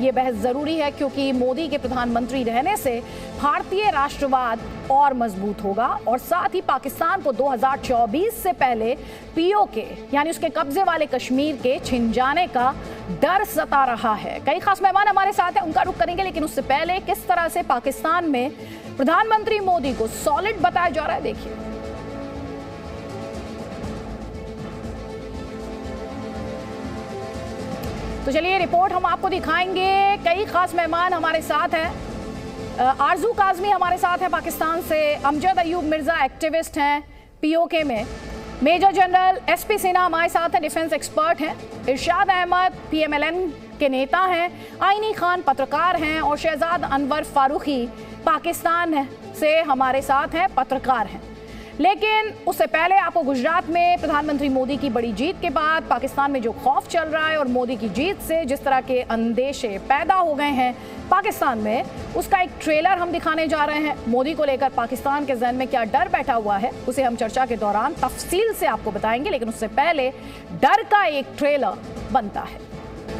ये बहस जरूरी है क्योंकि मोदी के प्रधानमंत्री रहने से भारतीय राष्ट्रवाद और मजबूत होगा और साथ ही पाकिस्तान को 2024 से पहले पीओके यानी उसके कब्जे वाले कश्मीर के छिन जाने का डर सता रहा है। कई खास मेहमान हमारे साथ हैं, उनका रुख करेंगे, लेकिन उससे पहले किस तरह से पाकिस्तान में प्रधानमंत्री मोदी को सॉलिड बताया जा रहा है, देखिए। तो चलिए रिपोर्ट हम आपको दिखाएंगे। कई खास मेहमान हमारे साथ हैं। आरजू काजमी हमारे साथ हैं पाकिस्तान से, अमजद अयूब मिर्जा एक्टिविस्ट हैं पीओके में, मेजर जनरल एसपी सिन्हा हमारे साथ हैं, डिफेंस एक्सपर्ट हैं, इरशाद अहमद पीएमएलएन के नेता हैं, आईनी खान पत्रकार हैं और शहजाद अनवर फारूकी पाकिस्तान से हमारे साथ हैं, पत्रकार हैं। लेकिन उससे पहले आपको गुजरात में प्रधानमंत्री मोदी की बड़ी जीत के बाद पाकिस्तान में जो खौफ चल रहा है और मोदी की जीत से जिस तरह के अंदेशे पैदा हो गए हैं पाकिस्तान में, उसका एक ट्रेलर हम दिखाने जा रहे हैं। मोदी को लेकर पाकिस्तान के जहन में क्या डर बैठा हुआ है उसे हम चर्चा के दौरान तफसील से आपको बताएंगे, लेकिन उससे पहले डर का एक ट्रेलर बनता है।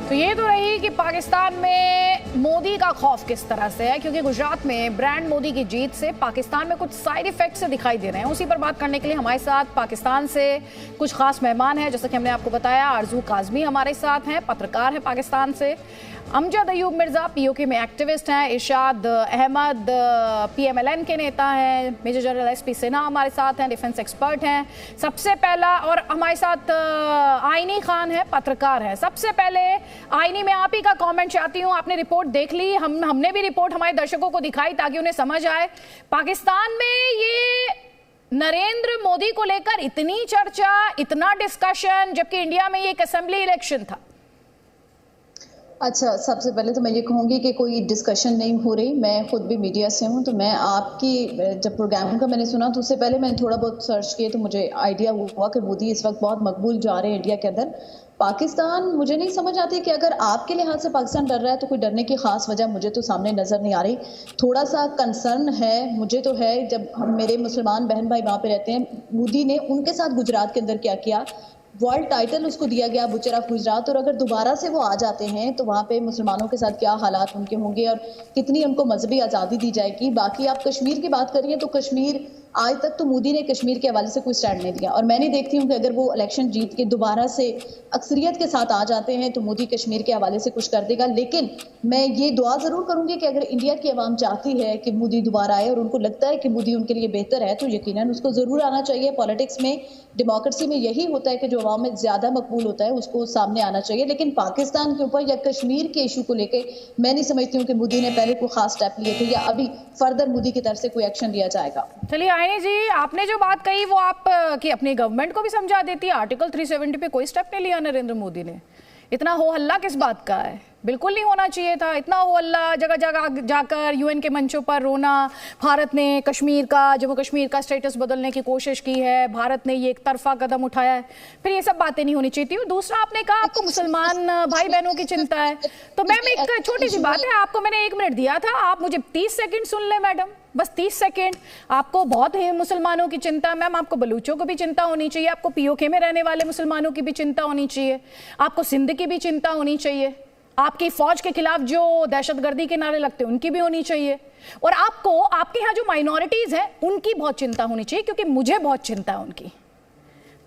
तो ये तो रही कि पाकिस्तान में मोदी का खौफ किस तरह से है, क्योंकि गुजरात में ब्रांड मोदी की जीत से पाकिस्तान में कुछ साइड इफेक्ट्स से दिखाई दे रहे हैं। उसी पर बात करने के लिए हमारे साथ पाकिस्तान से कुछ खास मेहमान हैं। जैसा कि हमने आपको बताया, आरजू काजमी हमारे साथ हैं, पत्रकार हैं पाकिस्तान से, अमजद अयूब मिर्जा पीओके में एक्टिविस्ट हैं, इरशाद अहमद पीएमएलएन के नेता हैं, मेजर जनरल एसपी सिन्हा हमारे साथ हैं, डिफेंस एक्सपर्ट हैं। सबसे पहला और हमारे साथ आईनी खान है, पत्रकार है। सबसे पहले आईनी में आप ही का कमेंट चाहती हूँ। आपने रिपोर्ट देख ली, हमने भी रिपोर्ट हमारे दर्शकों को दिखाई ताकि उन्हें समझ आए। पाकिस्तान में ये नरेंद्र मोदी को लेकर इतनी चर्चा, इतना डिस्कशन, जबकि इंडिया में ये एक असेंबली इलेक्शन था। अच्छा, सबसे पहले तो मैं ये कहूँगी कि कोई डिस्कशन नहीं हो रही। मैं खुद भी मीडिया से हूँ, तो मैं आपकी जब प्रोग्राम का मैंने सुना तो उससे पहले मैंने थोड़ा बहुत सर्च किया तो मुझे आइडिया हुआ कि मोदी इस वक्त बहुत मकबूल जा रहे हैं इंडिया के अंदर। पाकिस्तान, मुझे नहीं समझ आती कि अगर आपके लिहाज से पाकिस्तान डर रहा है तो कोई डरने की खास वजह मुझे तो सामने नजर नहीं आ रही। थोड़ा सा कंसर्न है, मुझे तो है, जब हम मेरे मुसलमान बहन भाई वहाँ पे रहते हैं, मोदी ने उनके साथ गुजरात के अंदर क्या किया, वर्ल्ड टाइटल उसको दिया गया बुचर ऑफ गुजरात, और अगर दोबारा से वो आ जाते हैं तो वहाँ पे मुसलमानों के साथ क्या हालात उनके होंगे और कितनी उनको मजहबी आज़ादी दी जाएगी। बाकी आप कश्मीर की बात करिए तो कश्मीर, आज तक तो मोदी ने कश्मीर के हवाले से कोई स्टैंड नहीं दिया, और मैं नहीं देखती हूँ कि अगर वो इलेक्शन जीत के दोबारा से अक्सरियत के साथ आ जाते हैं तो मोदी कश्मीर के हवाले से कुछ कर देगा। लेकिन मैं ये दुआ जरूर करूंगी कि अगर इंडिया की आवाम चाहती है कि मोदी दोबारा आए और उनको लगता है कि मोदी उनके लिए बेहतर है तो यकीनन उसको जरूर आना चाहिए। पॉलिटिक्स में, डेमोक्रेसी में यही होता है कि जो आवाम में ज्यादा मकबूल होता है उसको सामने आना चाहिए। लेकिन पाकिस्तान के ऊपर या कश्मीर के इशू को लेकर मैं नहीं समझती हूँ कि मोदी ने पहले कोई खास स्टेप लिए थे या अभी फर्दर मोदी की तरफ से कोई एक्शन लिया जाएगा। चलिए आईनी जी, आपने जो बात कही वो आप कि अपनी गवर्नमेंट को भी समझा देती है। आर्टिकल 370 पे कोई स्टेप नहीं लिया नरेंद्र मोदी ने। इतना हो हल्ला किस बात का है? बिल्कुल नहीं होना चाहिए था इतना हो हल्ला, जगह जगह जाकर यूएन के मंचों पर रोना। भारत ने कश्मीर का, जम्मू कश्मीर का स्टेटस बदलने की कोशिश की है, भारत ने ये एक तरफा कदम उठाया है, फिर ये सब बातें नहीं होनी चाहिए थी। दूसरा, आपने कहा आपको मुसलमान भाई बहनों की चिंता है, तो मैम एक छोटी सी बात है, आपको मैंने 1 मिनट दिया था, आप मुझे 30 सेकंड सुन ले मैडम, बस 30 सेकंड। आपको बहुत ही मुसलमानों की चिंता, मैम आपको बलूचों को भी चिंता होनी चाहिए, आपको पीओके में रहने वाले मुसलमानों की भी चिंता होनी चाहिए, आपको सिंध की भी चिंता होनी चाहिए, आपकी फौज के खिलाफ जो दहशतगर्दी के नारे लगते हैं उनकी भी होनी चाहिए, और आपको आपके यहाँ जो माइनॉरिटीज हैं उनकी बहुत चिंता होनी चाहिए, क्योंकि मुझे बहुत चिंता है उनकी।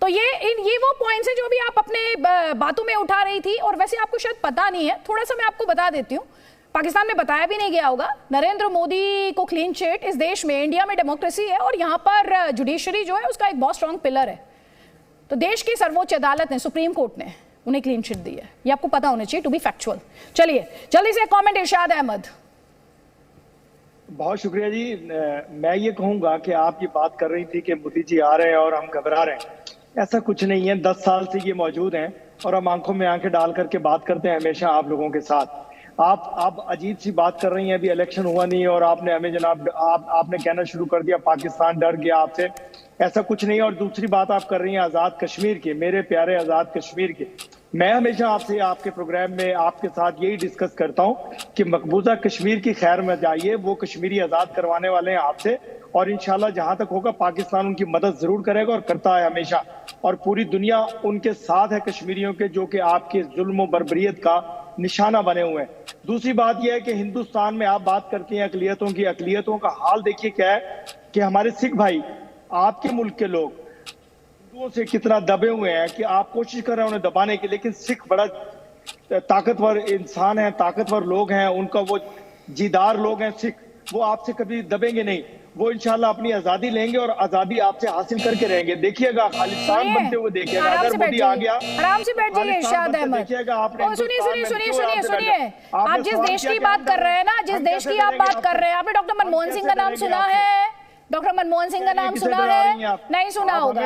तो ये वो पॉइंट्स हैं जो भी आप अपने बातों में उठा रही थी। और वैसे आपको शायद पता नहीं है, थोड़ा सा मैं आपको बता देती हूँ, पाकिस्तान में बताया भी नहीं गया होगा, नरेंद्र मोदी को क्लीन चिट इस देश में, इंडिया में डेमोक्रेसी है और यहाँ पर जुडिशरी जो है उसका एक बहुत स्ट्रांग पिलर है। तो देश की सर्वोच्च अदालत ने, सुप्रीम कोर्ट ने उन्हें क्लीन चिट दी है, ये आपको पता होना चाहिए, टू बी फैक्चुअल। चलिए जल्दी से कमेंट इरशाद अहमद। बहुत शुक्रिया जी। मैं ये कहूंगा कि आप ये बात कर रही थी कि मोदी जी आ रहे हैं और हम घबरा रहे हैं, ऐसा कुछ नहीं है। 10 साल से ये मौजूद हैं और हम आंखों में आंखें डाल करके बात करते हैं हमेशा आप लोगों के साथ। आप अजीब सी बात कर रही हैं, अभी इलेक्शन हुआ नहीं और आपने हमें जनाब आपने कहना शुरू कर दिया पाकिस्तान डर गया आपसे, ऐसा कुछ नहीं। और दूसरी बात आप कर रही हैं आज़ाद कश्मीर की, मेरे प्यारे आज़ाद कश्मीर की। मैं हमेशा आपसे आपके प्रोग्राम में आपके साथ यही डिस्कस करता हूं कि मकबूजा कश्मीर की खैर में जाइए, वो कश्मीरी आज़ाद करवाने वाले हैं आपसे, और इंशाल्लाह जहां तक होगा पाकिस्तान उनकी मदद जरूर करेगा और करता है हमेशा, और पूरी दुनिया उनके साथ है कश्मीरियों के, जो कि आपके जुल्म और बर्बरियत का निशाना बने हुए हैं। दूसरी बात यह है कि हिंदुस्तान में आप बात करती हैं अकलियतों की, अकलियतों का हाल देखिए क्या है कि हमारे सिख भाई, आपके मुल्क के लोग हिंदुओं से कितना दबे हुए हैं कि आप कोशिश कर रहे हैं उन्हें दबाने की, लेकिन सिख बड़ा ताकतवर इंसान है, ताकतवर लोग हैं, उनका वो जीदार लोग हैं सिख, वो आपसे कभी दबेंगे नहीं। वो इंशाल्लाह अपनी आजादी लेंगे और आजादी आपसे हासिल करके रहेंगे। देखिएगा खालिस्तान बनते हुए देखिएगा, अगर मोदी आ गया आराम से बैठ जाइए इरशाद अहमद। देखिएगा आपने, सुनिए सुनिए सुनिए सुनिए सुनिए, आप जिस देश की बात कर रहे हैं ना, जिस देश की आप बात कर रहे हैं, आपने डॉक्टर मनमोहन सिंह का नाम सुना है? डॉक्टर मनमोहन सिंह का नाम सुना है? नहीं सुना होगा।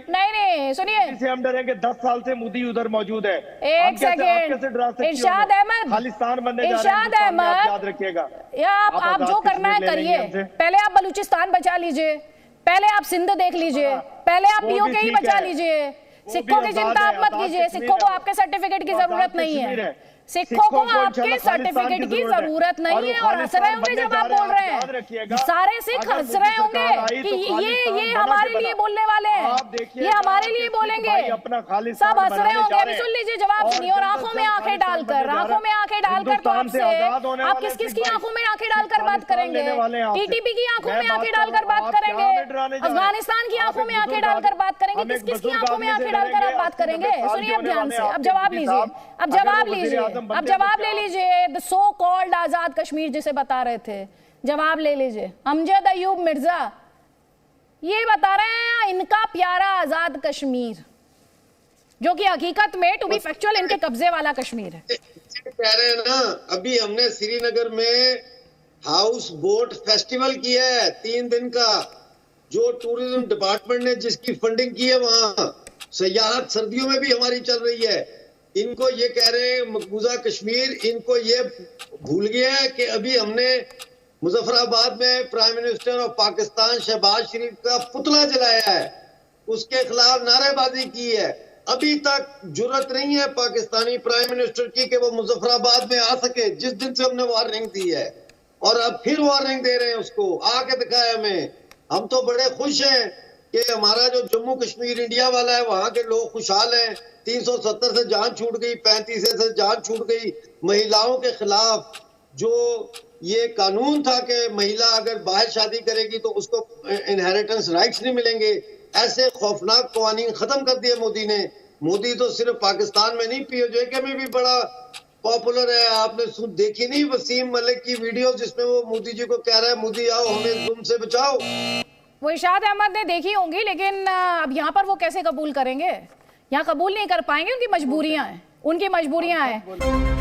नहीं सुनिए, से हम डरेंगे? 10 साल से मोदी उधर मौजूद है। एक सेकेंड इरशाद अहमद, खालिस्तान बनने इरशाद अहमद, याद रखिएगा। आप जो करना है करिए, पहले आप बलूचिस्तान बचा लीजिए, पहले आप सिंध देख लीजिए, पहले आप पीओके ही बचा लीजिए। सिखों की चिंता आप मत कीजिए, सिखों को आपके सर्टिफिकेट की जरूरत नहीं है, सिखों को आपके सर्टिफिकेट की जरूरत नहीं है। और हंस रहे होंगे जब आप बोल रहे हैं, सारे सिख हंस रहे होंगे कि ये हमारे लिए बोलने वाले हैं, ये हमारे लिए बोलेंगे, सब हंस रहे होंगे। अभी सुन लीजिए, जवाब सुनिए, और आंखों में आंखें डालकर, आंखों में आंखें डालकर तो आपसे आप किस किस की आंखों में आंखें डालकर बात करेंगे? टीटीपी की आंखों में आंखें डालकर बात करेंगे, अफगानिस्तान की आंखों में आंखें डालकर बात करेंगे, किस किस की आंखों में आंखें डालकर आप बात करेंगे? सुनिए अब ध्यान से, अब जवाब लीजिए, अब जवाब लीजिए, अब जवाब ले लीजिए। द सो कॉल्ड आजाद कश्मीर जिसे बता रहे थे, जवाब ले लीजिए। अमजद अयूब मिर्जा ये बता रहे हैं इनका प्यारा आजाद कश्मीर, जो कि हकीकत में टू बी फैक्चुअल इनके कब्जे वाला कश्मीर है। कह रहे हैं ना, अभी हमने श्रीनगर में हाउस बोट फेस्टिवल किया है 3 दिन का, जो टूरिज्म डिपार्टमेंट ने जिसकी फंडिंग की है, वहां सयाहत सर्दियों में भी हमारी चल रही है। इनको ये कह रहे हैं मकबूजा कश्मीर, इनको ये भूल गया है कि अभी हमने मुजफ्फराबाद में prime minister of Pakistan Shahbaz Sharif का पुतला जलाया है, उसके खिलाफ नारेबाजी की है। अभी तक जुर्रत नहीं है पाकिस्तानी प्राइम मिनिस्टर की कि वो मुजफ्फराबाद में आ सके, जिस दिन से हमने वार्निंग दी है, और अब फिर वार्निंग दे रहे हैं उसको, आके दिखाया हमें। हम तो बड़े खुश हैं कि हमारा जो जम्मू कश्मीर इंडिया वाला है, वहां के लोग खुशहाल हैं। 370 से जान छूट गई, 35 से जान छूट गई। महिलाओं के खिलाफ जो ये कानून था कि महिला अगर बाहर शादी करेगी तो उसको इनहेरिटेंस राइट्स नहीं मिलेंगे, ऐसे खौफनाक कवानीन खत्म कर दिए मोदी ने। मोदी तो सिर्फ पाकिस्तान में नहीं, पीओके में भी बड़ा पॉपुलर है। आपने देखी नहीं वसीम मलिक की वीडियो जिसमें वो मोदी जी को कह रहा है, मोदी आओ हमें जुल्म से बचाओ? वो इरशाद अहमद ने देखी होंगी, लेकिन अब यहाँ पर वो कैसे कबूल करेंगे? यहाँ कबूल नहीं कर पाएंगे, उनकी मजबूरियां हैं, उनकी मजबूरियां हैं।